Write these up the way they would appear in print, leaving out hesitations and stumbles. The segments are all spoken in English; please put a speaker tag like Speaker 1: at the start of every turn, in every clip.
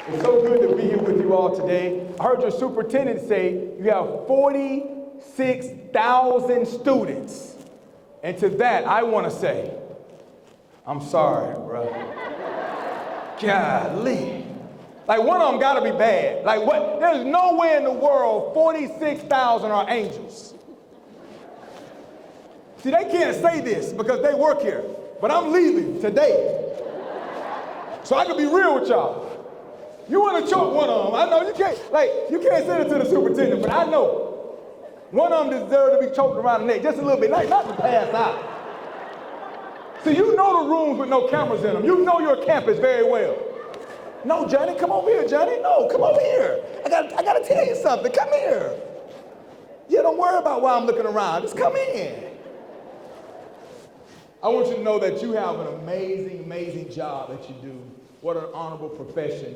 Speaker 1: It's so good to be here with you all today. I heard your superintendent say you have 46,000 students. And to that, I want to say, I'm sorry, bro. Golly. Like, one of them got to be bad. Like, what? There's no way in the world 46,000 are angels. See, they can't say this because they work here. But I'm leaving today. So I can be real with y'all. You want to choke one of them. I know you can't send it to the superintendent, but I know one of them deserves to be choked around the neck just a little bit, like not to pass out. See, you know the rooms with no cameras in them. You know your campus very well. No, Johnny, come over here, Johnny. No, come over here. I got to tell you something. Come here. Yeah, don't worry about why I'm looking around. Just come in. I want you to know that you have an amazing, amazing job that you do. What an honorable profession.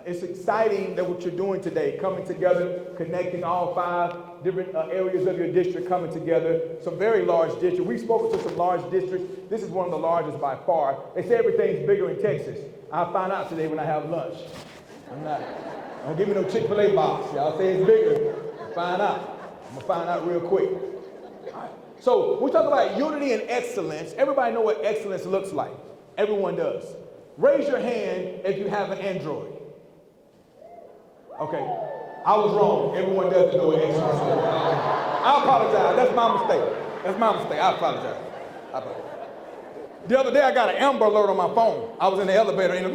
Speaker 1: It's exciting that what you're doing today, coming together, connecting all 5 different areas of your district, coming together, some very large districts. We've spoken to some large districts. This is one of the largest by far. They say everything's bigger in Texas. I'll find out today when I have lunch. Don't give me no Chick-fil-A box. Y'all say it's bigger. Find out. I'm going to find out real quick. All right. So we talk about unity and excellence. Everybody know what excellence looks like. Everyone does. Raise your hand if you have an Android. Okay, I was wrong. Everyone doesn't know what excellence is. I apologize. That's my mistake. I apologize. The other day I got an Amber Alert on my phone. I was in the elevator and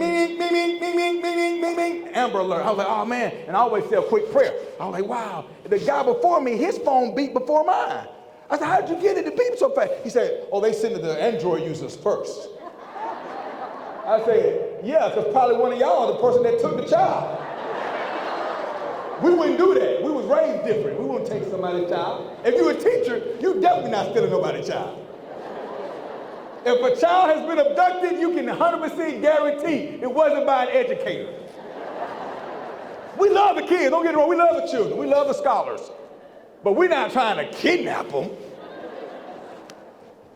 Speaker 1: Amber Alert. I was like, oh man. And I always say a quick prayer. I was like, wow. The guy before me, his phone beat before mine. I said, how'd you get it to beep so fast? He said, oh, they send it to the Android users first. I said, yeah, because probably one of y'all the person that took the child. We wouldn't do that. We was raised different. We wouldn't take somebody's child. If you're a teacher, you definitely not stealing nobody's child. If a child has been abducted, you can 100% guarantee it wasn't by an educator. We love the kids, don't get it wrong. We love the children. We love the scholars. But we're not trying to kidnap them.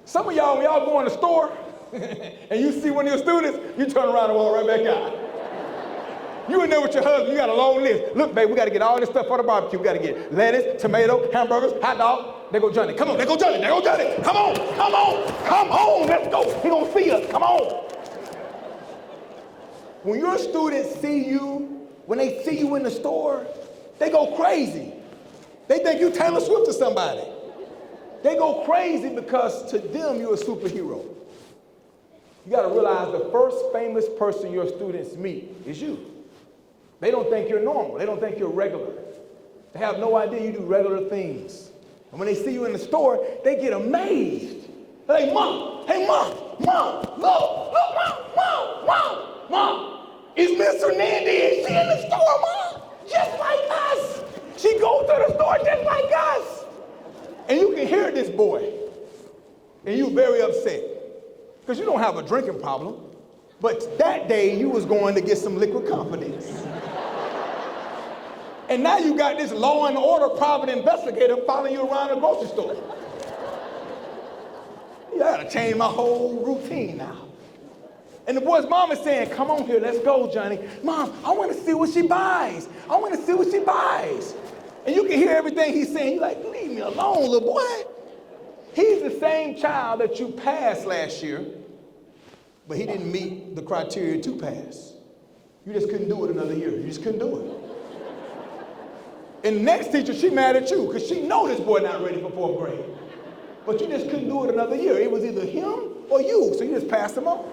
Speaker 1: Some of y'all, when y'all go in the store and you see one of your students, you turn around and walk right back out. You in there with your husband, you got a long list. Look, babe, we got to get all this stuff for the barbecue. We got to get lettuce, tomato, hamburgers, hot dog. There go Johnny. Come on, there go Johnny. Come on, let's go. He gonna see us, come on. When your students see you, when they see you in the store, they go crazy. They think you Taylor Swift or somebody. They go crazy because to them, you're a superhero. You got to realize the first famous person your students meet is you. They don't think you're normal. They don't think you're regular. They have no idea you do regular things. And when they see you in the store, they get amazed. They're like, Mom, look, Mom. Is Miss Hernandez, she in the store, Mom? Just like us. She goes to the store just like us. And you can hear this boy. And you're very upset. Because you don't have a drinking problem. But that day, you was going to get some liquid confidence. And now you got this law and order private investigator following you around the grocery store. You gotta change my whole routine now. And the boy's mom is saying, come on here, let's go, Johnny. Mom, I wanna see what she buys. And you can hear everything he's saying. You're like, leave me alone, little boy. He's the same child that you passed last year, but he didn't meet the criteria to pass. You just couldn't do it another year. You just couldn't do it. And the next teacher, she mad at you because she know this boy not ready for 4th grade. But you just couldn't do it another year. It was either him or you, so you just passed him on.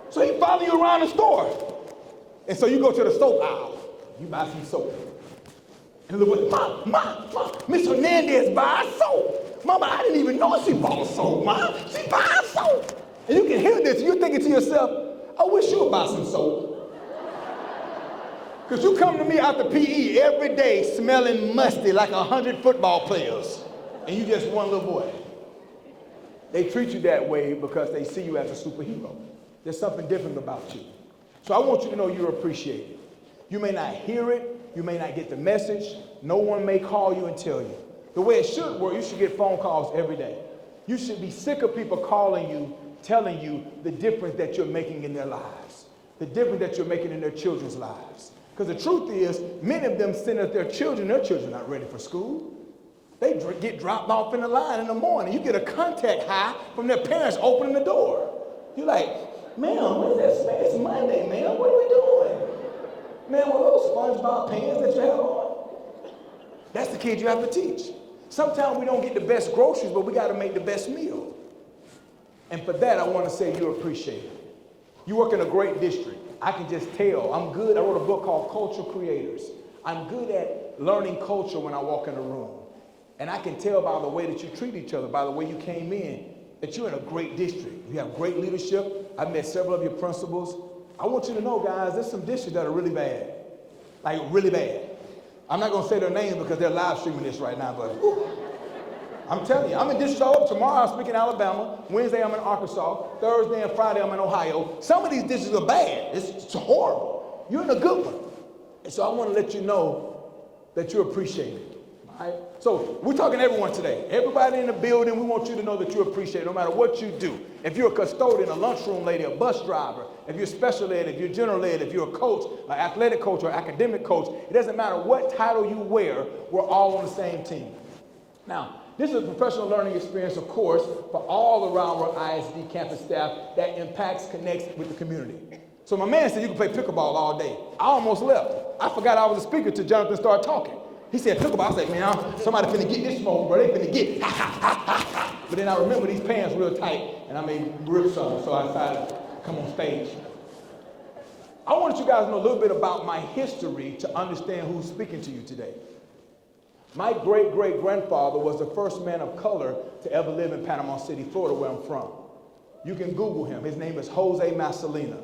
Speaker 1: So he follow you around the store. And so you go to the soap aisle. You buy some soap. And the little boy, Mom, Miss Hernandez buys soap. Mama, I didn't even know she bought soap, Mom. She buys soap. And you can hear this, you're thinking to yourself, I wish you would buy some soap. Because you come to me after PE every day smelling musty like 100 football players, and you just one little boy. They treat you that way because they see you as a superhero. There's something different about you. So I want you to know you're appreciated. You may not hear it, you may not get the message, no one may call you and tell you. The way it should work, you should get phone calls every day. You should be sick of people calling you, telling you the difference that you're making in their lives. the difference that you're making in their children's lives. Because the truth is, many of them send us their children are not ready for school. They get dropped off in the line in the morning. You get a contact high from their parents opening the door. You're like, ma'am, what is that? It's Monday, ma'am. What are we doing? Man, what are those SpongeBob pants that you have on? That's the kid you have to teach. Sometimes we don't get the best groceries, but we got to make the best meal. And for that, I want to say you're appreciated. You work in a great district. I can just tell. I'm good. I wrote a book called Culture Creators. I'm good at learning culture when I walk in a room. And I can tell by the way that you treat each other, by the way you came in, that you're in a great district. You have great leadership. I've met several of your principals. I want you to know, guys, there's some districts that are really bad. Like, really bad. I'm not going to say their names because they're live streaming this right now, but I'm telling you, I'm in district all over. Tomorrow I'm speaking in Alabama. Wednesday I'm in Arkansas. Thursday and Friday I'm in Ohio. Some of these districts are bad. It's horrible. You're in a good one. And so I want to let you know that you're appreciated. All right? So we're talking to everyone today. Everybody in the building, we want you to know that you're appreciated no matter what you do. If you're a custodian, a lunchroom lady, a bus driver, if you're special ed, if you're general ed, if you're a coach, an athletic coach or academic coach, it doesn't matter what title you wear, we're all on the same team. Now, this is a professional learning experience, of course, for all around our ISD campus staff that impacts, connects with the community. So my man said you can play pickleball all day. I almost left. I forgot I was a speaker till Jonathan started talking. He said pickleball. I said, man, somebody finna get this smoke, bro. They finna get ha, ha, ha, ha, ha. But then I remember these pants real tight, and I may rip some, so I decided to come on stage. I want you guys to know a little bit about my history to understand who's speaking to you today. My great-great-grandfather was the first man of color to ever live in Panama City, Florida, where I'm from. You can Google him. His name is Jose Masalina.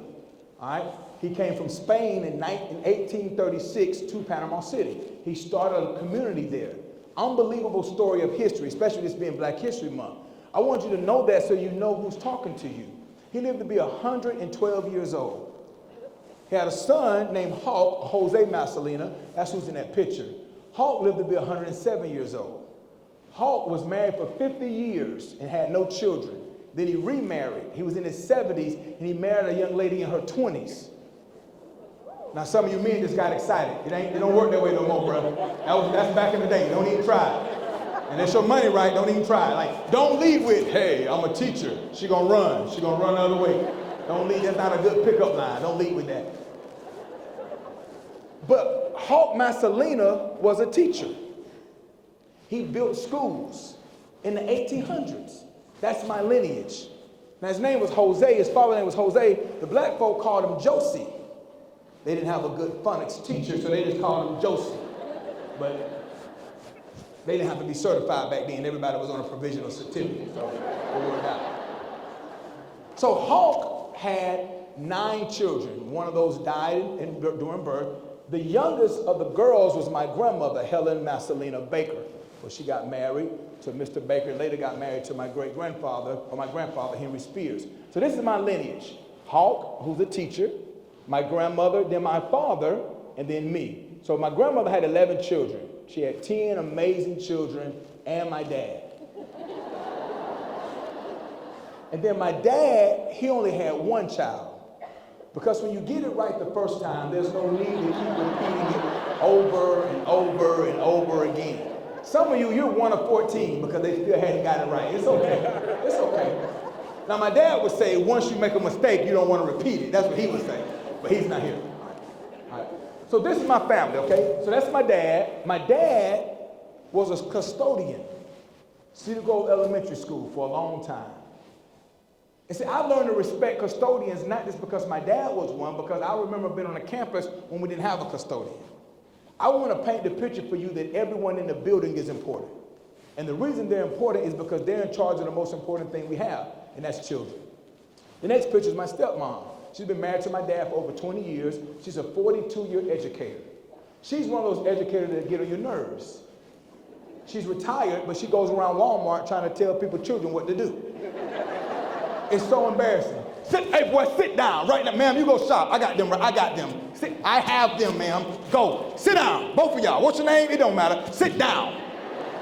Speaker 1: All right? He came from Spain in 1836 to Panama City. He started a community there. Unbelievable story of history, especially this being Black History Month. I want you to know that so you know who's talking to you. He lived to be 112 years old. He had a son named Hawk, Jose Masalina. That's who's in that picture. Hawk lived to be 107 years old. Hawk was married for 50 years and had no children. Then he remarried. He was in his 70s and he married a young lady in her 20s. Now some of you men just got excited. It don't work that way no more, brother. That's back in the day. Don't even try it. And that's your money, right? Don't even try it. Like, don't lead with, hey, I'm a teacher. She gonna run. She gonna run the other way. Don't lead. That's not a good pickup line. Don't lead with that. But Hawk Masalina was a teacher. He built schools in the 1800s. That's my lineage. Now his name was Jose, his father's name was Jose. The black folk called him Josie. They didn't have a good phonics teacher, so they just called him Josie. But they didn't have to be certified back then. Everybody was on a provisional certificate, so it worked out. So Hawk had 9 children. One of those died during birth. The youngest of the girls was my grandmother, Helen Masalina Baker. Well, she got married to Mr. Baker and later got married to my great-grandfather, or my grandfather, Henry Spears. So this is my lineage. Hawk, who's a teacher, my grandmother, then my father, and then me. So my grandmother had 11 children. She had 10 amazing children and my dad. And then my dad, he only had 1 child. Because when you get it right the first time, there's no need to keep repeating it over and over and over again. Some of you, you're 1 of 14 because they still hadn't got it right. It's okay. It's okay. Now, my dad would say, once you make a mistake, you don't want to repeat it. That's what he would say. But he's not here. All right. So this is my family, okay? So that's my dad. My dad was a custodian, Cedar Grove Elementary School for a long time. And see, I learned to respect custodians not just because my dad was one, because I remember being on a campus when we didn't have a custodian. I want to paint the picture for you that everyone in the building is important. And the reason they're important is because they're in charge of the most important thing we have, and that's children. The next picture is my stepmom. She's been married to my dad for over 20 years. She's a 42-year educator. She's one of those educators that get on your nerves. She's retired, but she goes around Walmart trying to tell people, children, what to do. It's so embarrassing. Hey boy, sit down right now. Ma'am, you go shop. I got them. Sit. I have them, ma'am. Go. Sit down. Both of y'all. What's your name? It don't matter. Sit down.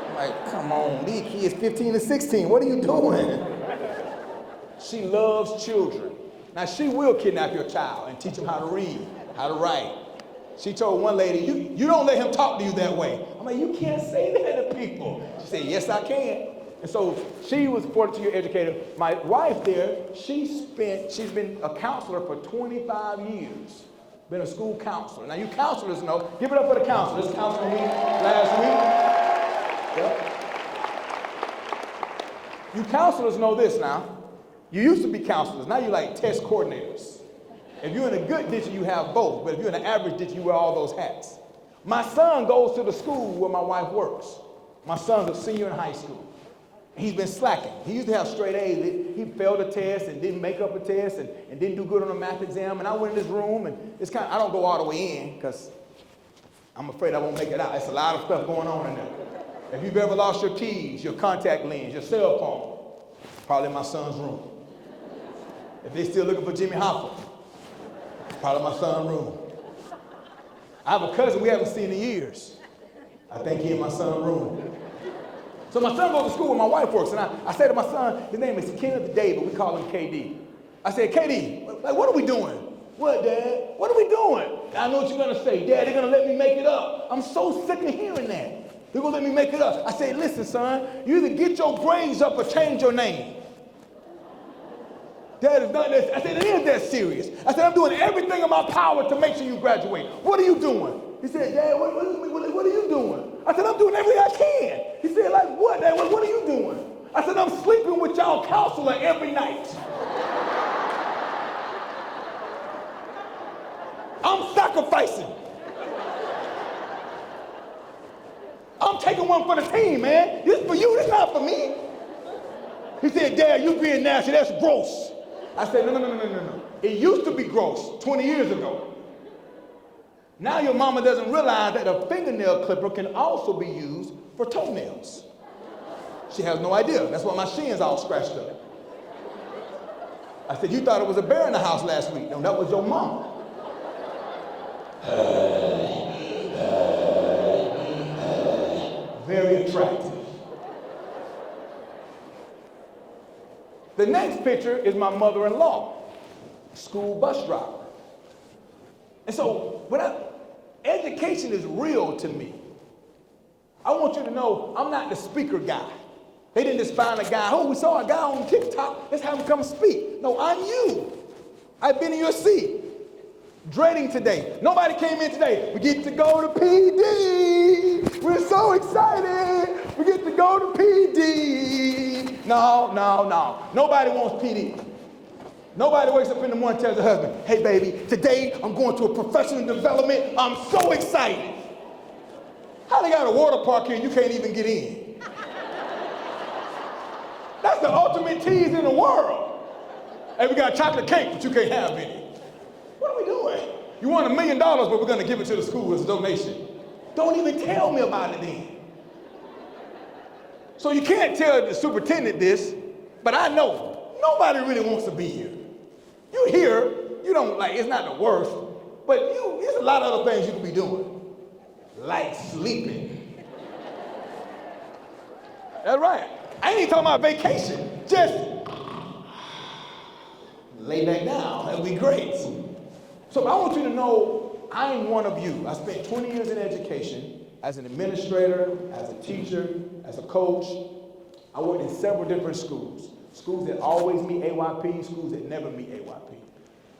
Speaker 1: I'm like, come on. These kids 15 and 16. What are you doing? She loves children. Now, she will kidnap your child and teach him how to read, how to write. She told one lady, you don't let him talk to you that way. I'm like, you can't say that to people. She said, yes, I can. And so she was a 42-year educator. My wife there, she's been a counselor for 25 years. Been a school counselor. Now, you counselors know, give it up for the counselor. This counselor week last week. Yep. You counselors know this now. You used to be counselors. Now you're like test coordinators. If you're in a good ditch, you have both. But if you're in an average ditch, you wear all those hats. My son goes to the school where my wife works. My son's a senior in high school. He's been slacking. He used to have straight A's. He failed a test and didn't make up a test and didn't do good on a math exam. And I went in this room, and it's I don't go all the way in because I'm afraid I won't make it out. It's a lot of stuff going on in there. If you've ever lost your keys, your contact lens, your cell phone, probably in my son's room. If they're still looking for Jimmy Hoffa, probably my son's room. I have a cousin we haven't seen in years. I think he in my son's room. So my son goes to school where my wife works, and I say to my son, his name is Kenneth David, we call him KD. I said, KD, like, what are we doing? What, Dad? What are we doing? I know what you're gonna say. Dad, they're gonna let me make it up. I'm so sick of hearing that. They're gonna let me make it up. I said, listen, son, you either get your grades up or change your name. Dad is not that. I said, it is that serious. I said, I'm doing everything in my power to make sure you graduate. What are you doing? He said, Dad, what are you doing? I said, I'm doing everything I can. He said, like what, Dad? What are you doing? I said, I'm sleeping with y'all counselor every night. I'm sacrificing. I'm taking one for the team, man. This is for you, this is not for me. He said, Dad, you being nasty, that's gross. I said, no. It used to be gross 20 years ago. Now your mama doesn't realize that a fingernail clipper can also be used for toenails. She has no idea. That's why my shin's all scratched up. I said, you thought it was a bear in the house last week. No, that was your mama. Very attractive. The next picture is my mother-in-law, school bus driver. And so education is real to me. I want you to know I'm not the speaker guy. They didn't just find a guy, oh, we saw a guy on TikTok, let's have him come speak. No, I'm you. I've been in your seat. Dreading today. Nobody came in today. We get to go to PD. We're so excited. We get to go to PD. No. Nobody wants PD. Nobody wakes up in the morning and tells their husband, hey, baby, today I'm going to a professional development. I'm so excited. How they got a water park here and you can't even get in? That's the ultimate tease in the world. Hey, we got chocolate cake, but you can't have any. What are we doing? You want $1 million, but we're going to give it to the school as a donation. Don't even tell me about it then. So you can't tell the superintendent this, but I know nobody really wants to be here. You here, you don't like, it's not the worst, but there's a lot of other things you could be doing, like sleeping. That's right. I ain't even talking about vacation. Just lay back down. That'd be great. So I want you to know I'm one of you. I spent 20 years in education as an administrator, as a teacher, as a coach. I worked in several different schools. Schools that always meet AYP, schools that never meet AYP.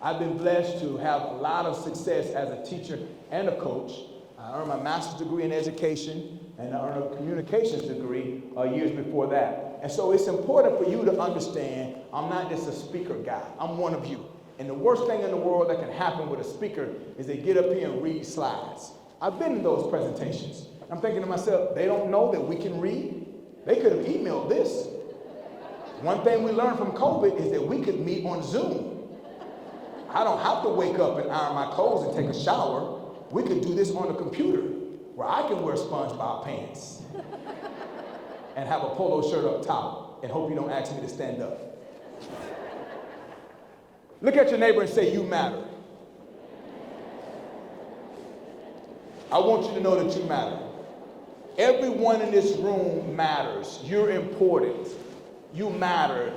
Speaker 1: I've been blessed to have a lot of success as a teacher and a coach. I earned my master's degree in education and I earned a communications degree years before that. And so it's important for you to understand I'm not just a speaker guy. I'm one of you. And the worst thing in the world that can happen with a speaker is they get up here and read slides. I've been in those presentations. I'm thinking to myself, they don't know that we can read. They could have emailed this. One thing we learned from COVID is that we could meet on Zoom. I don't have to wake up and iron my clothes and take a shower. We could do this on the computer where I can wear SpongeBob pants and have a polo shirt up top and hope you don't ask me to stand up. Look at your neighbor and say, you matter. I want you to know that you matter. Everyone in this room matters. You're important. You matter.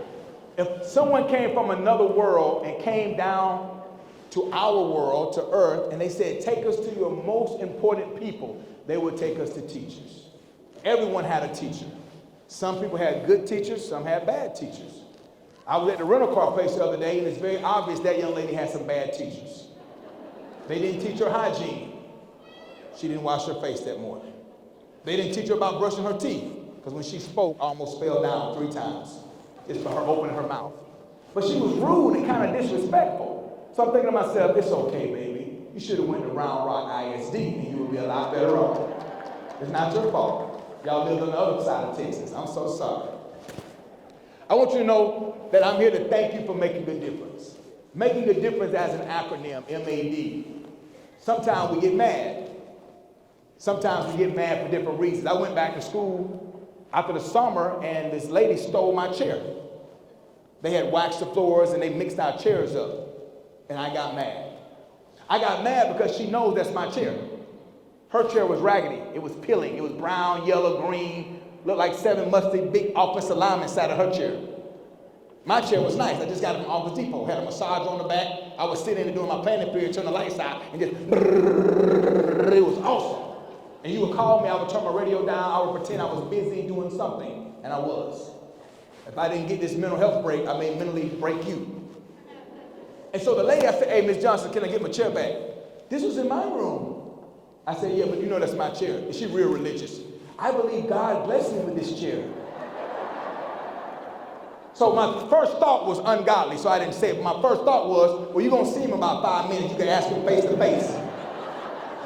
Speaker 1: If someone came from another world and came down to our world, to earth, and they said, take us to your most important people, they would take us to teachers. Everyone had a teacher. Some people had good teachers, some had bad teachers. I was at the rental car place the other day, and it's very obvious that young lady had some bad teachers. They didn't teach her hygiene. She didn't wash her face that morning. They didn't teach her about brushing her teeth, because when she spoke, I almost fell down 3 times. Just for her opening her mouth. But she was rude and kind of disrespectful. So I'm thinking to myself, it's okay, baby. You should have went to Round Rock ISD and you would be a lot better off. It's not your fault. Y'all live on the other side of Texas. I'm so sorry. I want you to know that I'm here to thank you for making a difference. Making a difference as an acronym, MAD. Sometimes we get mad. Sometimes we get mad for different reasons. I went back to school after the summer, and this lady stole my chair. They had waxed the floors, and they mixed our chairs up, and I got mad. I got mad because she knows that's my chair. Her chair was raggedy. It was peeling. It was brown, yellow, green, looked like 7 musty big offensive linemen sat in her chair. My chair was nice. I just got it from Office Depot. Had a massage on the back. I was sitting in and doing my planning period, turn the lights out, and just, it was awesome. And you would call me, I would turn my radio down, I would pretend I was busy doing something, and I was. If I didn't get this mental health break, I may mentally break you. And so the lady, I said, hey, Miss Johnson, can I get my chair back? This was in my room. I said, yeah, but you know that's my chair. And she's real religious. I believe God blessed me with this chair. So my first thought was ungodly, so I didn't say it. But my first thought was, well, you're going to see him in about 5 minutes. You can ask him face to face.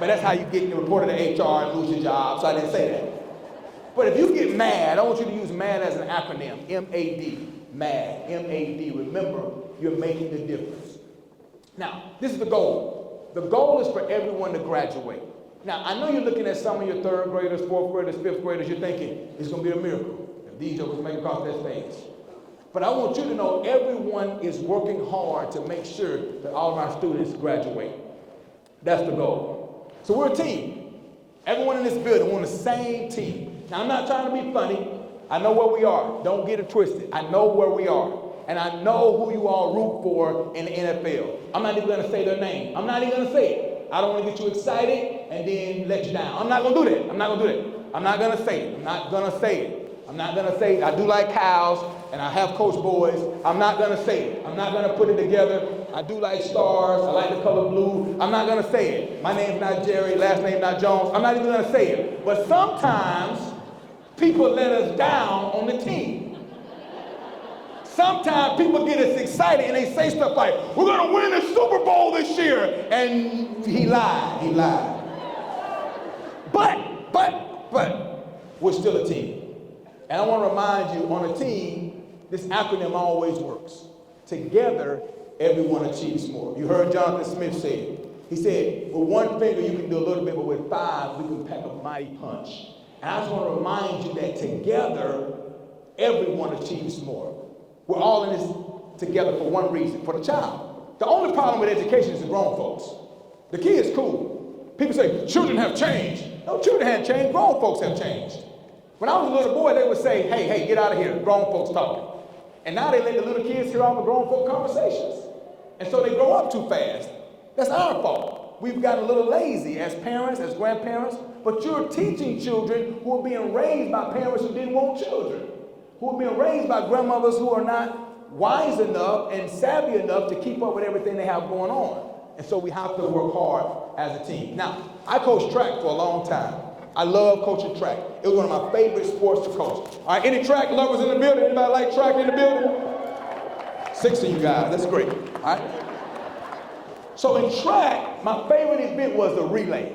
Speaker 1: But that's how you get reported to HR and lose your job, so I didn't say that. But if you get mad, I want you to use MAD as an acronym, M-A-D, MAD, M-A-D. Remember, you're making a difference. Now, this is the goal. The goal is for everyone to graduate. Now, I know you're looking at some of your 3rd graders, 4th graders, 5th graders, you're thinking, it's going to be a miracle if these jokers make it across that stage. But I want you to know everyone is working hard to make sure that all of our students graduate. That's the goal. So we're a team. Everyone in this building, we're on the same team. Now, I'm not trying to be funny. I know where we are. Don't get it twisted. I know where we are. And I know who you all root for in the NFL. I'm not even going to say their name. I'm not even going to say it. I don't want to get you excited and then let you down. I'm not going to do that. I'm not going to do that. I'm not going to say it. I'm not going to say it. I'm not going to say it. I do like cows, and I have coach boys. I'm not going to say it. I'm not going to put it together. I do like stars. I like the color blue. I'm not going to say it. My name's not Jerry. Last name not Jones. I'm not even going to say it. But sometimes people let us down on the team. Sometimes people get us excited and they say stuff like, we're going to win the Super Bowl this year. And he lied. He lied. But, we're still a team. And I want to remind you, on a team, this acronym always works. Together, everyone achieves more. You heard Jonathan Smith say it. He said, with one finger you can do a little bit, but with 5, we can pack a mighty punch. And I just want to remind you that together, everyone achieves more. We're all in this together for one reason, for the child. The only problem with education is the grown folks. The kid is cool. People say, children have changed. No, children haven't changed. Grown folks have changed. When I was a little boy, they would say, hey, get out of here. Grown folks talking. And now they let the little kids hear all the grown folk conversations. And so they grow up too fast. That's our fault. We've gotten a little lazy as parents, as grandparents, but you're teaching children who are being raised by parents who didn't want children, who are being raised by grandmothers who are not wise enough and savvy enough to keep up with everything they have going on. And so we have to work hard as a team. Now, I coached track for a long time. I love coaching track. It was one of my favorite sports to coach. All right, any track lovers in the building? Anybody like track in the building? 6 of you guys, that's great. All right. So in track, my favorite event was the relay.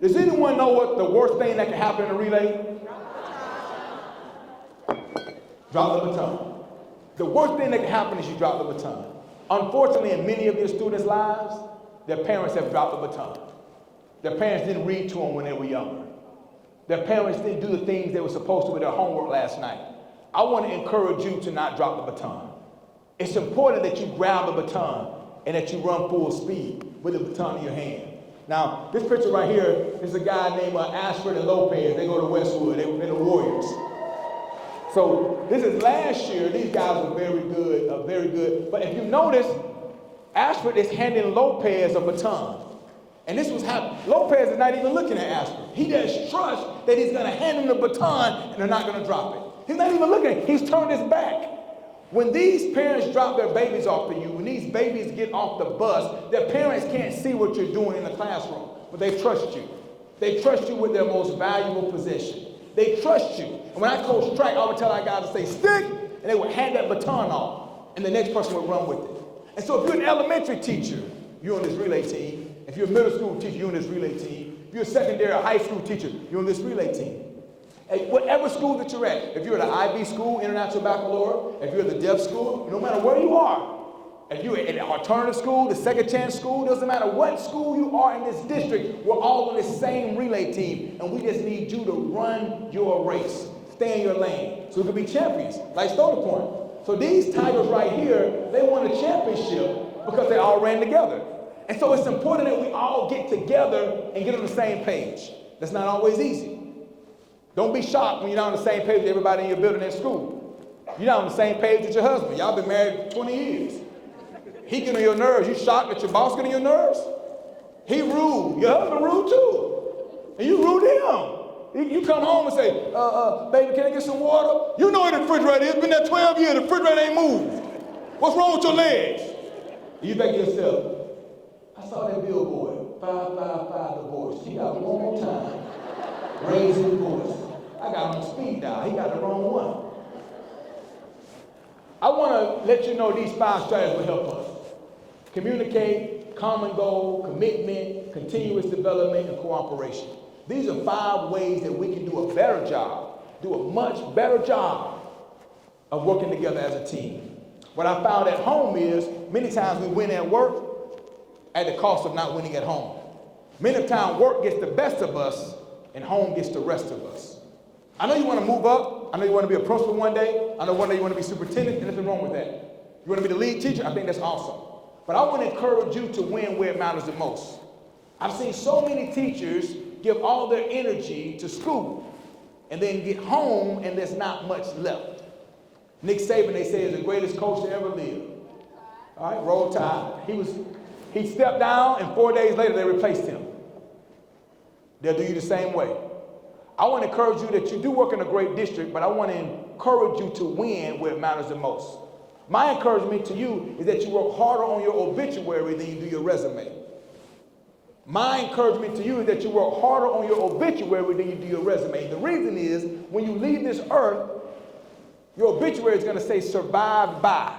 Speaker 1: Does anyone know what the worst thing that can happen in a relay? Drop the baton. The worst thing that can happen is you drop the baton. Unfortunately, in many of your students' lives, their parents have dropped the baton. Their parents didn't read to them when they were younger. Their parents didn't do the things they were supposed to with their homework last night. I want to encourage you to not drop the baton. It's important that you grab the baton and that you run full speed with the baton in your hand. Now, this picture right here is a guy named Ashford and Lopez. They go to Westwood. They're the Warriors. So So this is last year. These guys were very good, very good. But if you notice, Ashford is handing Lopez a baton. And this was happening. Lopez is not even looking at Ashford. He just trusts that he's going to hand him the baton and they're not going to drop it. He's not even looking. He's turned his back. When these parents drop their babies off for you, when these babies get off the bus, their parents can't see what you're doing in the classroom, but they trust you. They trust you with their most valuable possession. They trust you. And when I coach track, I would tell our guys to say, stick, and they would hand that baton off, and the next person would run with it. And so if you're an elementary teacher, you're on this relay team. If you're a middle school teacher, you're on this relay team. If you're a secondary or high school teacher, you're on this relay team. At whatever school that you're at, if you're at an IB school, International Baccalaureate, if you're at the deaf school, no matter where you are, if you're at an alternative school, the second chance school, doesn't matter what school you are in this district, we're all on this same relay team, and we just need you to run your race. Stay in your lane, so we can be champions, like Stoner Point. So these Tigers right here, they won a championship because they all ran together. And so it's important that we all get together and get on the same page. That's not always easy. Don't be shocked when you're not on the same page with everybody in your building at school. You're not on the same page with your husband. Y'all been married 20 years. He get on your nerves. You shocked that your boss get on your nerves? He rude. Your husband rude too. And you rude to him. You come home and say, baby, can I get some water? You know where the refrigerator is. Been there 12 years. The refrigerator ain't moved. What's wrong with your legs? You think to yourself, I saw that billboard, 555 divorce. He got one more time. Raise his voice. I got him on speed dial. He got the wrong one. I want to let you know these 5 strategies will help us. Communicate, common goal, commitment, continuous development, and cooperation. These are 5 ways that we can do a better job, do a much better job of working together as a team. What I found at home is many times we win at work at the cost of not winning at home. Many times work gets the best of us and home gets the rest of us. I know you want to move up. I know you want to be a principal one day. I know one day you want to be superintendent. There's nothing wrong with that. You want to be the lead teacher? I think that's awesome. But I want to encourage you to win where it matters the most. I've seen so many teachers give all their energy to school and then get home and there's not much left. Nick Saban, they say, is the greatest coach to ever live. All right, roll tide. He stepped down and 4 days later they replaced him. They'll do you the same way. I want to encourage you that you do work in a great district, but I want to encourage you to win where it matters the most. My encouragement to you is that you work harder on your obituary than you do your resume. My encouragement to you is that you work harder on your obituary than you do your resume. The reason is, when you leave this earth, your obituary is going to say survived by,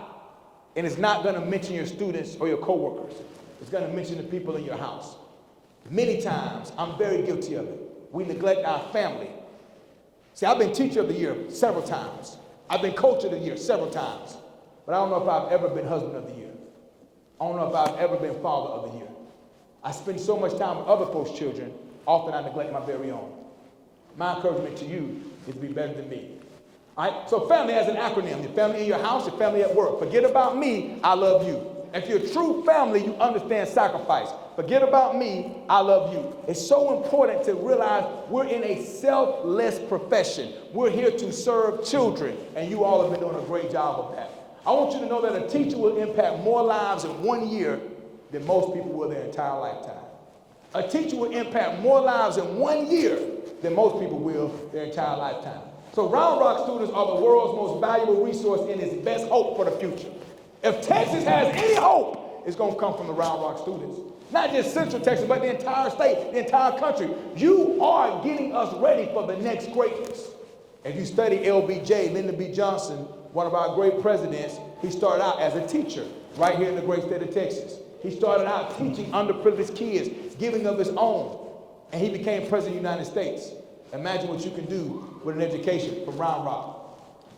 Speaker 1: and it's not going to mention your students or your coworkers. It's going to mention the people in your house. Many times, I'm very guilty of it. We neglect our family. See, I've been teacher of the year several times. I've been coach of the year several times. But I don't know if I've ever been husband of the year. I don't know if I've ever been father of the year. I spend so much time with other folks' children, often I neglect my very own. My encouragement to you is to be better than me. All right? So family has an acronym. Your family in your house, your family at work. Forget about me, I love you. If you're a true family, you understand sacrifice. Forget about me, I love you. It's so important to realize we're in a selfless profession. We're here to serve children, and you all have been doing a great job of that. I want you to know that a teacher will impact more lives in 1 year than most people will their entire lifetime. A teacher will impact more lives in 1 year than most people will their entire lifetime. So Round Rock students are the world's most valuable resource and its best hope for the future. If Texas has any hope, it's going to come from the Round Rock students. Not just Central Texas, but the entire state, the entire country. You are getting us ready for the next greatness. If you study LBJ, Lyndon B. Johnson, one of our great presidents, he started out as a teacher right here in the great state of Texas. He started out teaching underprivileged kids, giving of his own, and he became president of the United States. Imagine what you can do with an education from Round Rock.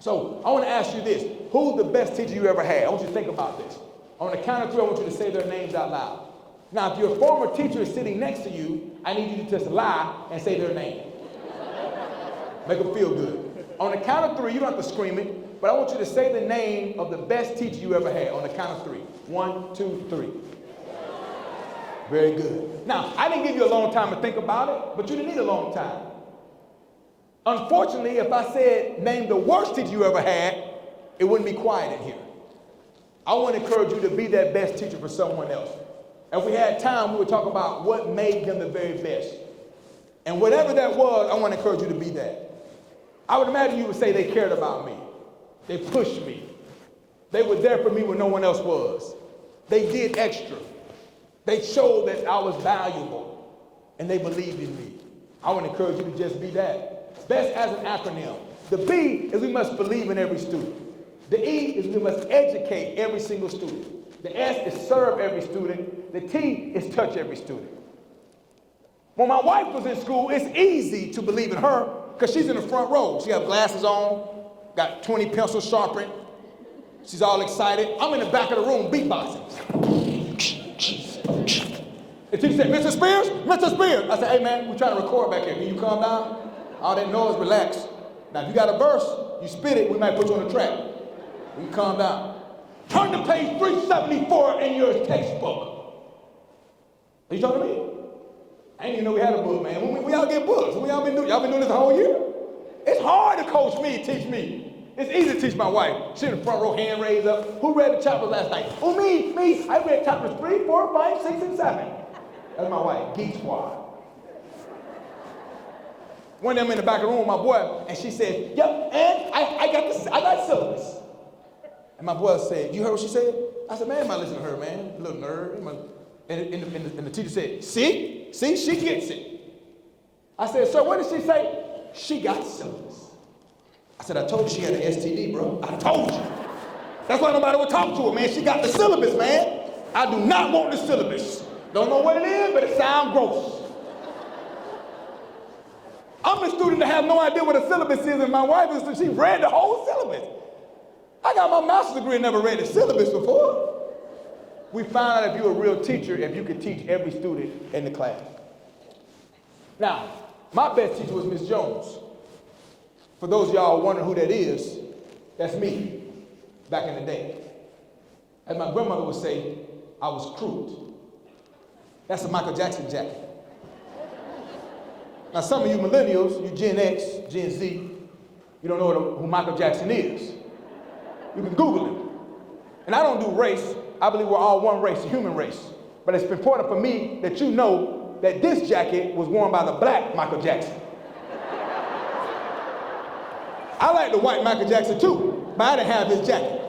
Speaker 1: So I want to ask you this. Who's the best teacher you ever had? I want you to think about this. On the count of 3, I want you to say their names out loud. Now, if your former teacher is sitting next to you, I need you to just lie and say their name. Make them feel good. On the count of 3, you don't have to scream it, but I want you to say the name of the best teacher you ever had on the count of 3. 1, 2, 3. Very good. Now, I didn't give you a long time to think about it, but you didn't need a long time. Unfortunately, if I said, name the worst teacher you ever had, it wouldn't be quiet in here. I want to encourage you to be that best teacher for someone else. If we had time, we would talk about what made them the very best. And whatever that was, I want to encourage you to be that. I would imagine you would say they cared about me. They pushed me. They were there for me when no one else was. They did extra. They showed that I was valuable, and they believed in me. I want to encourage you to just be that. Best as an acronym. The B is we must believe in every student. The E is we must educate every single student. The S is serve every student. The T is touch every student. When my wife was in school, it's easy to believe in her because she's in the front row. She has glasses on, got 20 pencils sharpened. She's all excited. I'm in the back of the room beatboxing. The teacher said, Mr. Spears, Mr. Spears. I said, hey man, we're trying to record back here. Can you calm down? All that noise, relax. Now if you got a verse, you spit it, we might put you on the track. You calm down. Turn to page 374 in your textbook. Are you talking to me? I didn't even know we had a book, man. We all get books. Y'all been doing this the whole year? It's hard to coach me, teach me. It's easy to teach my wife. She in the front row, hand raised up. Who read the chapters last night? Oh, me. I read chapters 3, 4, 5, 6, and 7. That's my wife, Geek Squad. One of them in the back of the room with my boy, and she said, yep, and I got syllabus. And my boy said, you heard what she said? I said, man, am I listening to her, man? Little nerd. And the teacher said, see, she gets it. I said, sir, what did she say? She got syllabus. I said, I told you she had an STD, bro. I told you. That's why nobody would talk to her, man. She got the syllabus, man. I do not want the syllabus. Don't know what it is, but it sounds gross. I'm a student that have no idea what a syllabus is, and my wife is, she read the whole syllabus. I got my master's degree and never read the syllabus before. We found out if you're a real teacher, if you could teach every student in the class. Now, my best teacher was Miss Jones. For those of y'all wondering who that is, that's me, back in the day. As my grandmother would say, I was crude. That's a Michael Jackson jacket. Now some of you millennials, you Gen X, Gen Z, you don't know who Michael Jackson is. You can Google him. And I don't do race. I believe we're all one race, the human race. But it's important for me that you know that this jacket was worn by the black Michael Jackson. I like the white Michael Jackson too, but I didn't have his jacket.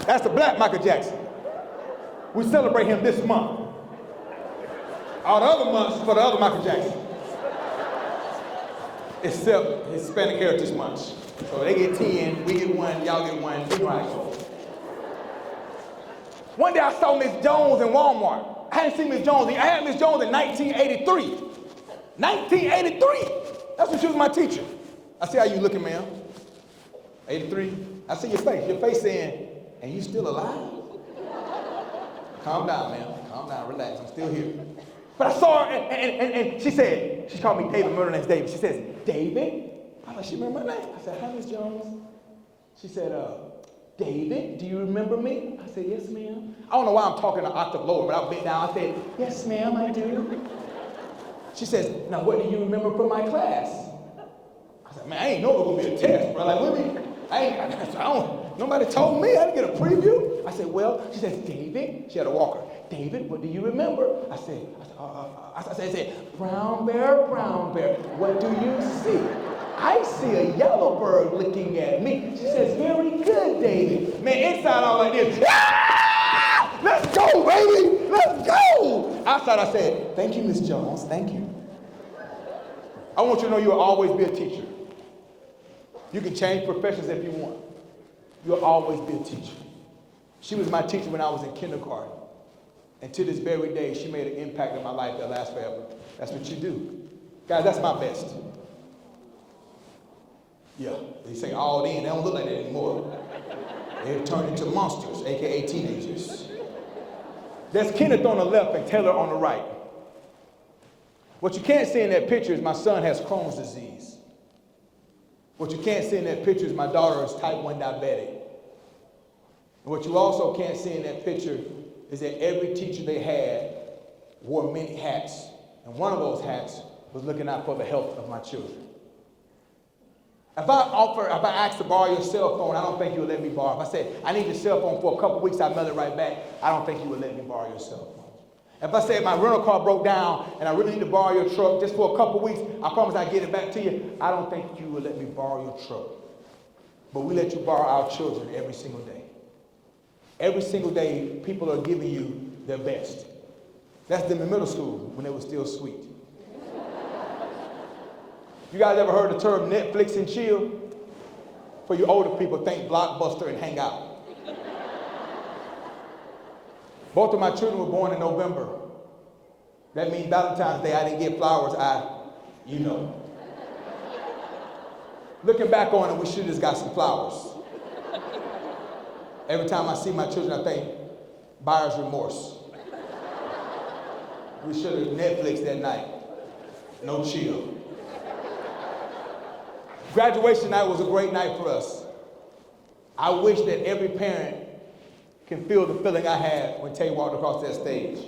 Speaker 1: That's the black Michael Jackson. We celebrate him this month. All the other months for the other Michael Jackson. Except Hispanic Heritage Month. So they get 10, we get 1, y'all get 1, you know how it goes. One day I saw Miss Jones in Walmart. I hadn't seen Miss Jones. I had Miss Jones in 1983. 1983. That's when she was my teacher. I see how you looking, ma'am. 83. I see your face. Your face saying, and you still alive? Calm down, ma'am. Calm down, relax. I'm still here. But I saw her, and she said, she called me David, her name's David. She says, David? I'm like, she remember my name? I said, hi, Miss Jones. She said, David, do you remember me? I said, yes, ma'am. I don't know why I'm talking an octave lower, but I bent down. I said, yes, ma'am, I do. She says, now what do you remember from my class? I said, man, I ain't know it was gonna be a test, bro. Like, nobody told me. I didn't get a preview. I said, well, she says, David, she had a walker. David, what do you remember? I said, brown bear, what do you see? I see a yellow bird looking at me. She says, very good, David. Man, inside all like this. Ah! Let's go, baby. Let's go. Outside I said, thank you, Miss Jones. Thank you. I want you to know you'll always be a teacher. You can change professions if you want. You'll always be a teacher. She was my teacher when I was in kindergarten. And to this very day, she made an impact in my life that lasts forever. That's what you do. Guys, that's my best. Yeah, they say all in. They don't look like that anymore. They've turned into monsters, AKA teenagers. There's Kenneth on the left and Taylor on the right. What you can't see in that picture is my son has Crohn's disease. What you can't see in that picture is my daughter is type 1 diabetic. And what you also can't see in that picture is that every teacher they had wore many hats. And one of those hats was looking out for the health of my children. If I ask to borrow your cell phone, I don't think you would let me borrow. If I said, I need your cell phone for a couple weeks, I'll mail it right back, I don't think you would let me borrow your cell phone. If I said my rental car broke down and I really need to borrow your truck just for a couple weeks, I promise I'll get it back to you, I don't think you would let me borrow your truck. But we let you borrow our children every single day. Every single day, people are giving you their best. That's them in middle school when they were still sweet. You guys ever heard the term Netflix and chill? For you older people, think Blockbuster and hang out. Both of my children were born in November. That means Valentine's Day, I didn't get flowers, you know. Looking back on it, we should have just got some flowers. Every time I see my children, I think, buyer's remorse. We should have Netflix that night. No chill. Graduation night was a great night for us. I wish that every parent can feel the feeling I had when Tay walked across that stage.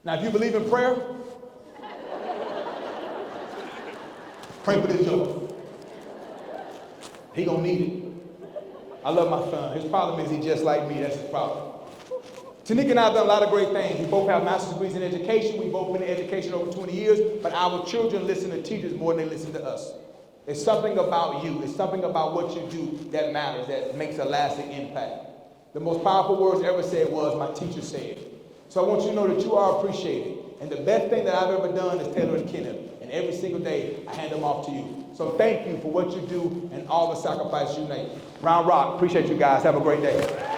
Speaker 1: Now, if you believe in prayer, pray for this joke. He gonna need it. I love my son. His problem is he's just like me. That's his problem. Tanika and I have done a lot of great things. We both have master's degrees in education. We've both been in education over 20 years, but our children listen to teachers more than they listen to us. It's something about you. It's something about what you do that matters, that makes a lasting impact. The most powerful words ever said was, my teacher said. So I want you to know that you are appreciated. And the best thing that I've ever done is Taylor and Kenneth. And every single day, I hand them off to you. So thank you for what you do and all the sacrifice you make. Round Rock, appreciate you guys. Have a great day.